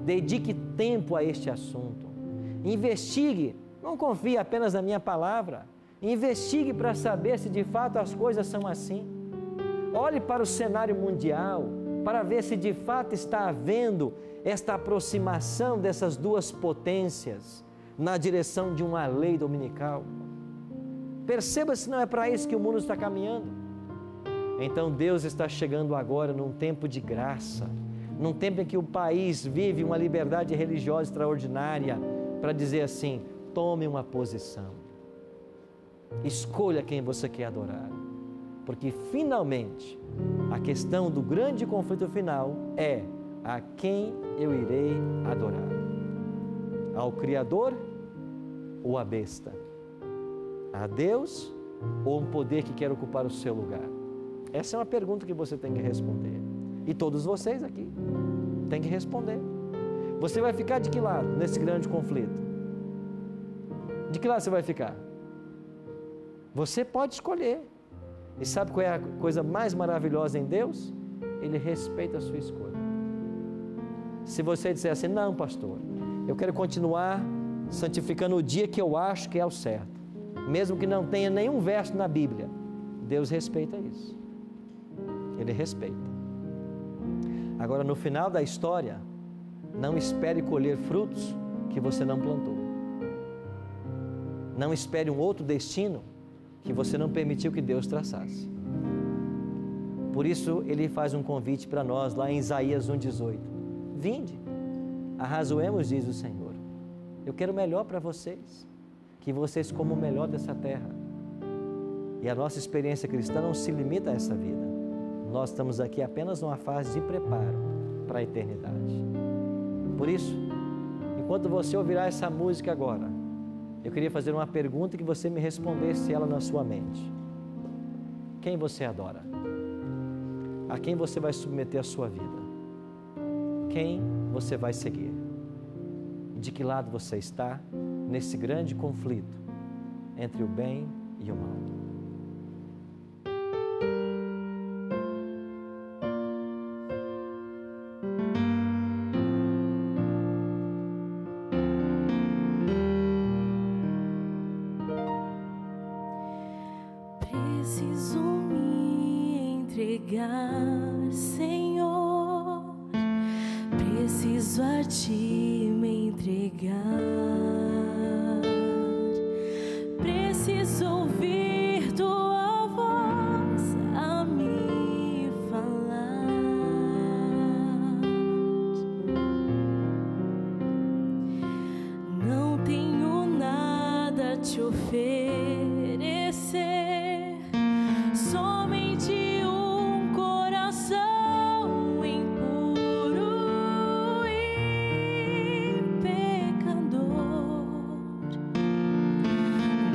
dedique tempo a este assunto. Investigue, não confie apenas na minha palavra. Investigue para saber se de fato as coisas são assim. Olhe para o cenário mundial, para ver se de fato está havendo esta aproximação dessas duas potências na direção de uma lei dominical. Perceba se não é para isso que o mundo está caminhando. Então Deus está chegando agora num tempo de graça, num tempo em que o país vive uma liberdade religiosa extraordinária, para dizer assim: tome uma posição, escolha quem você quer adorar, porque finalmente a questão do grande conflito final é: a quem eu irei adorar? Ao Criador ou à besta? A Deus ou um poder que quer ocupar o seu lugar? Essa é uma pergunta que você tem que responder. E todos vocês aqui têm que responder. Você vai ficar de que lado nesse grande conflito? De que lado você vai ficar? Você pode escolher. E sabe qual é a coisa mais maravilhosa em Deus? Ele respeita a sua escolha. Se você disser assim: não, pastor, eu quero continuar santificando o dia que eu acho que é o certo, mesmo que não tenha nenhum verso na Bíblia, Deus respeita isso. Ele respeita. Agora, no final da história, não espere colher frutos que você não plantou. Não espere um outro destino que você não permitiu que Deus traçasse. Por isso, Ele faz um convite para nós, lá em Isaías 1,18. Vinde, arrazoemos, diz o Senhor. Eu quero o melhor para vocês, que vocês comam o melhor dessa terra. E a nossa experiência cristã não se limita a essa vida. Nós estamos aqui apenas numa fase de preparo para a eternidade. Por isso, enquanto você ouvirá essa música agora, eu queria fazer uma pergunta e que você me respondesse ela na sua mente. Quem você adora? A quem você vai submeter a sua vida? Quem você vai seguir? De que lado você está nesse grande conflito entre o bem e o mal? Preciso me entregar, Senhor. Preciso a Ti me entregar. Preciso ouvir Tua voz a me falar. Não tenho nada a Te oferecer, somente um coração impuro e pecador.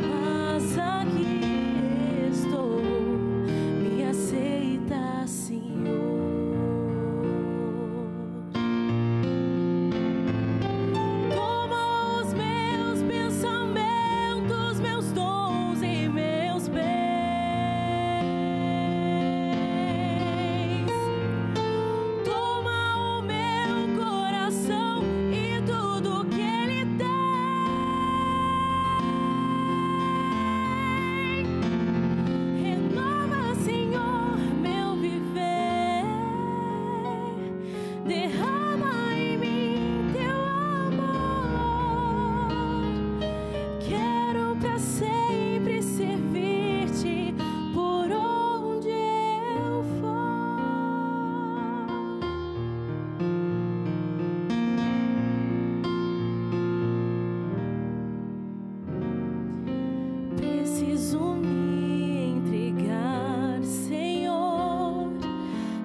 Mas aqui estou, me aceita, Senhor. Toma os meus pensamentos, meus dons e meus bens. Toma o meu coração e tudo que ele tem. Renova, Senhor, meu viver. Derrama em mim Teu amor. Quero pra sempre servir-Te por onde eu for. Preciso me entregar, Senhor.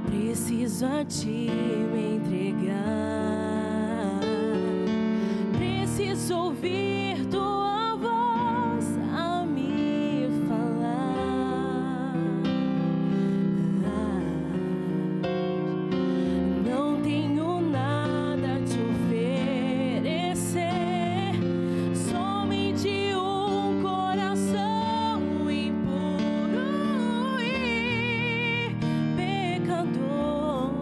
Preciso a Ti me entregar. Preciso ouvir Tua voz a me falar. Não tenho nada a Te oferecer, somente um coração impuro e pecador.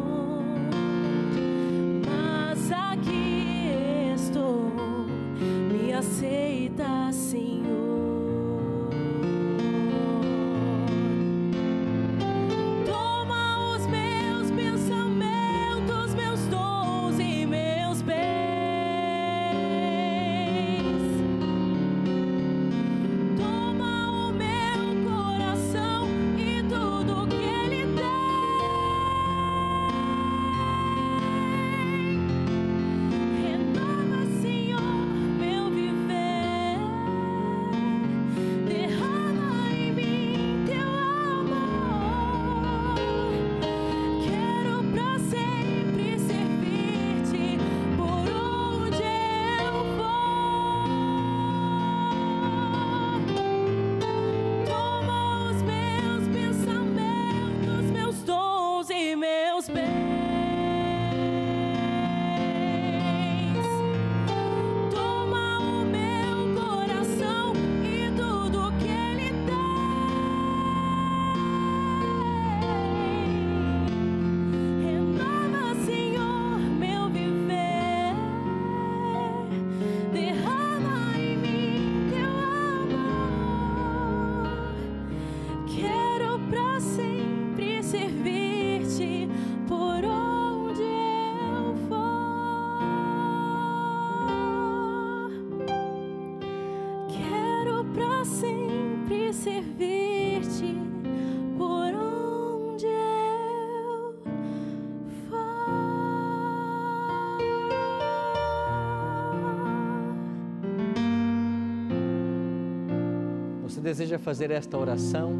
deseja fazer esta oração,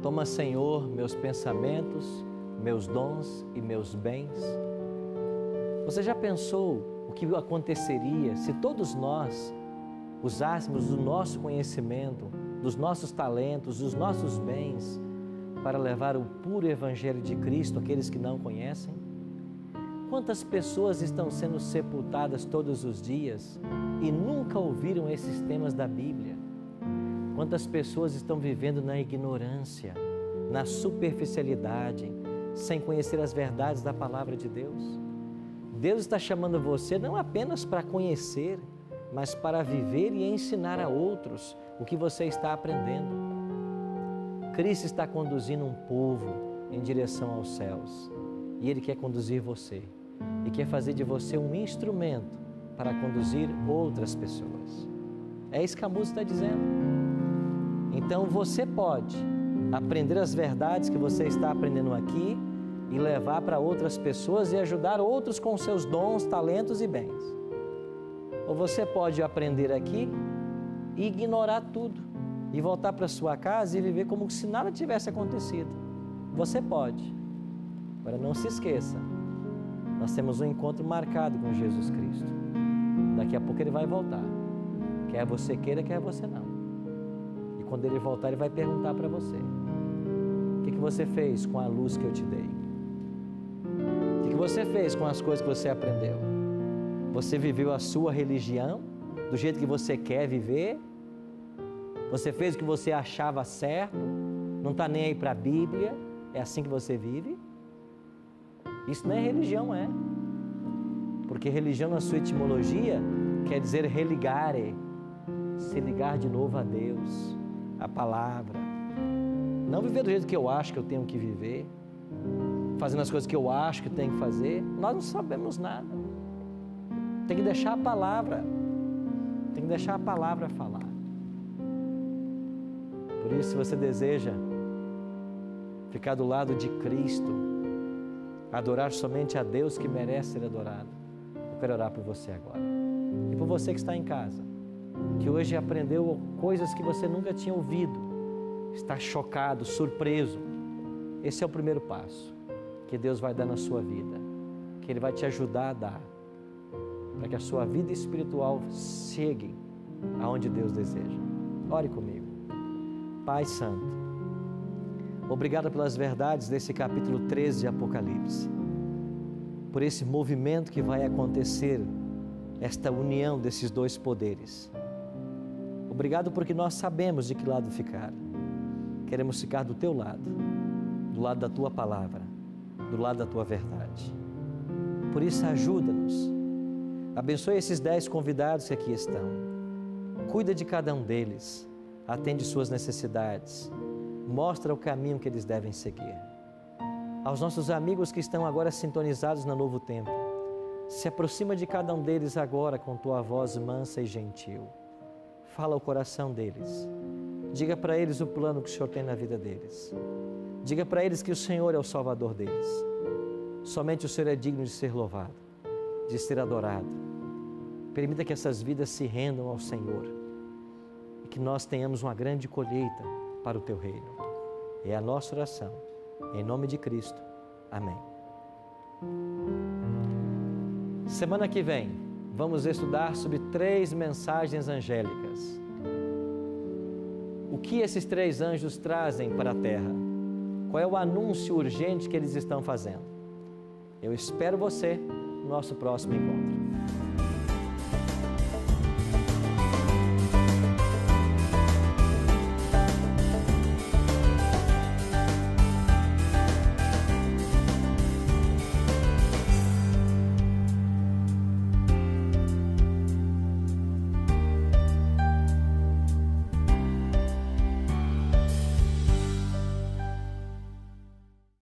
toma, Senhor, meus pensamentos, meus dons e meus bens. Você já pensou o que aconteceria se todos nós usássemos do nosso conhecimento, dos nossos talentos, dos nossos bens para levar o puro Evangelho de Cristo àqueles que não conhecem? Quantas pessoas estão sendo sepultadas todos os dias e nunca ouviram esses temas da Bíblia? Quantas pessoas estão vivendo na ignorância, na superficialidade, sem conhecer as verdades da Palavra de Deus? Deus está chamando você não apenas para conhecer, mas para viver e ensinar a outros o que você está aprendendo. Cristo está conduzindo um povo em direção aos céus e Ele quer conduzir você e quer fazer de você um instrumento para conduzir outras pessoas. É isso que a música está dizendo. Então você pode aprender as verdades que você está aprendendo aqui e levar para outras pessoas e ajudar outros com seus dons, talentos e bens. Ou você pode aprender aqui e ignorar tudo e voltar para sua casa e viver como se nada tivesse acontecido. Você pode. Agora não se esqueça, nós temos um encontro marcado com Jesus Cristo. Daqui a pouco Ele vai voltar. Quer você queira, quer você não. E quando Ele voltar, Ele vai perguntar para você: o que você fez com a luz que eu te dei? O que você fez com as coisas que você aprendeu? Você viveu a sua religião do jeito que você quer viver? Você fez o que você achava certo? Não está nem aí para a Bíblia? É assim que você vive? Isso não é religião, é? Porque religião, na sua etimologia, quer dizer religare, se ligar de novo a Deus, a palavra. Não viver do jeito que eu acho que eu tenho que viver, fazendo as coisas que eu acho que tenho que fazer. Nós não sabemos nada. Tem que deixar a palavra. Tem que deixar a palavra falar. Por isso, se você deseja ficar do lado de Cristo, adorar somente a Deus que merece ser adorado, eu quero orar por você agora. E por você que está em casa, que hoje aprendeu coisas que você nunca tinha ouvido, está chocado, surpreso. Esse é o primeiro passo que Deus vai dar na sua vida, que Ele vai te ajudar a dar, para que a sua vida espiritual chegue aonde Deus deseja. Ore comigo. Pai Santo, obrigado pelas verdades desse capítulo 13 de Apocalipse, por esse movimento que vai acontecer, esta união desses dois poderes. Obrigado porque nós sabemos de que lado ficar. Queremos ficar do teu lado da tua palavra, do lado da tua verdade. Por isso, ajuda-nos. Abençoe esses 10 convidados que aqui estão. Cuida de cada um deles. Atende suas necessidades. Mostra o caminho que eles devem seguir. Aos nossos amigos que estão agora sintonizados no Novo Tempo, se aproxima de cada um deles agora com tua voz mansa e gentil. Fala ao coração deles. Diga para eles o plano que o Senhor tem na vida deles. Diga para eles que o Senhor é o Salvador deles. Somente o Senhor é digno de ser louvado, de ser adorado. Permita que essas vidas se rendam ao Senhor e que nós tenhamos uma grande colheita para o teu reino. É a nossa oração, em nome de Cristo. Amém. Semana que vem, vamos estudar sobre 3 mensagens angélicas. O que esses 3 anjos trazem para a terra? Qual é o anúncio urgente que eles estão fazendo? Eu espero você no nosso próximo encontro.